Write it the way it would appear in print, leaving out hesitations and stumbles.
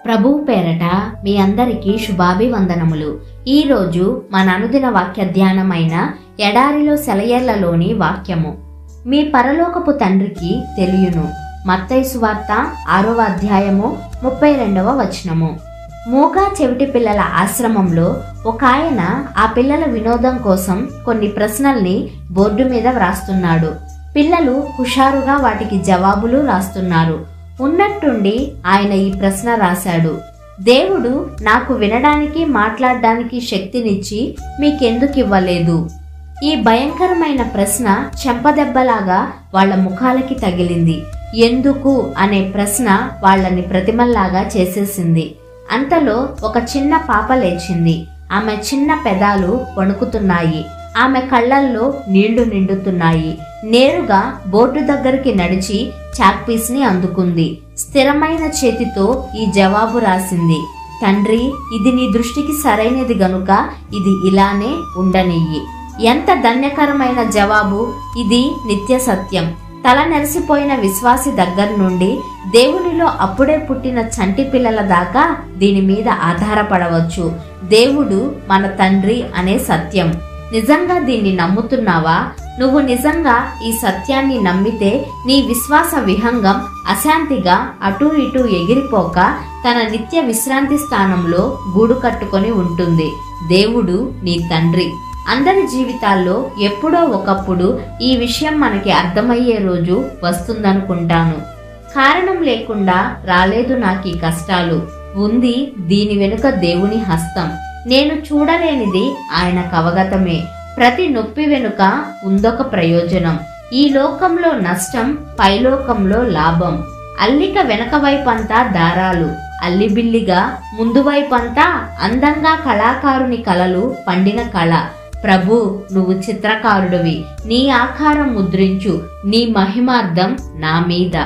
ప్రభువు పేరట మీ అందరికీ శుభాభివందనములు. ఈరోజు మన అనుదిన వాక్య ధ్యానమైన ఎడారిలో సెలయేర్లలోని వాక్యము. మీ పరలోకపు తండ్రికి తెలియను. మత్తయి సువార్త 6వ అధ్యాయము 32వ వచనము. మూగా చెవిటి పిల్లల ఆశ్రమంలో ఒక ఆయన ఆ పిల్లల వినోదం కోసం కొన్ని ప్రశ్నల్ని బోర్డు మీద వ్రాస్తున్నాడు. పిల్లలు హుషారుగా వాటికి జవాబులు రాస్తున్నారు. ఉన్నట్టుండి ఆయన ఈ ప్రశ్న రాశాడు: దేవుడు నాకు వినడానికి మాట్లాడడానికి శక్తినిచ్చి మీకెందుకు ఇవ్వలేదు? ఈ భయంకరమైన ప్రశ్న చెంపదెబ్బలాగా వాళ్ల ముఖాలకి తగిలింది. ఎందుకు అనే ప్రశ్న వాళ్ళని ప్రతిమల్లాగా చేసేసింది. అంతలో ఒక చిన్న పాప లేచింది. ఆమె చిన్న పెదాలు వణుకుతున్నాయి. ఆమె కళ్ళల్లో నీళ్లు నిండుతున్నాయి. నేరుగా బోర్డు దగ్గరికి నడిచి చాక్పీస్ ని అందుకుంది. స్థిరమైన చేతితో ఈ జవాబు రాసింది: తండ్రి, ఇది నీ దృష్టికి సరైనది గనుక ఇది ఇలానే ఉండనియ్యి. ఎంత ధన్యకరమైన జవాబు! ఇది నిత్య సత్యం. తల నెరిసిపోయిన విశ్వాసి దగ్గర నుండి దేవునిలో అప్పుడే పుట్టిన చంటి పిల్లల దాకా దీని మీద ఆధారపడవచ్చు. దేవుడు మన తండ్రి అనే సత్యం. నిజంగా దీన్ని నమ్ముతున్నావా? నువ్వు నిజంగా ఈ సత్యాన్ని నమ్మితే నీ విశ్వాస విహంగం అశాంతిగా అటూ ఇటూ ఎగిరిపోక తన నిత్య విశ్రాంతి స్థానంలో గూడు కట్టుకొని ఉంటుంది. దేవుడు నీ తండ్రి. అందరి జీవితాల్లో ఎప్పుడో ఒకప్పుడు ఈ విషయం మనకి అర్థమయ్యే రోజు వస్తుందనుకుంటాను. కారణం లేకుండా రాలేదు నాకీ కష్టాలు. ఉంది దీని వెనుక దేవుని హస్తం. నేను చూడలేనిది ఆయనకు అవగతమే. ప్రతి నొప్పి వెనుక ఉందొక ప్రయోజనం. ఈ లోకంలో నష్టం, పైలోకంలో లాభం. అల్లిక వెనక వైపంతా దారాలు, అల్లిబిల్లిగా ముందు వైపంతా అందంగా కళాకారుని కలలు పండిన కళ. ప్రభు, నువ్వు చిత్రకారుడివి. నీ ఆకారం ముద్రించు. నీ మహిమార్థం నా మీద.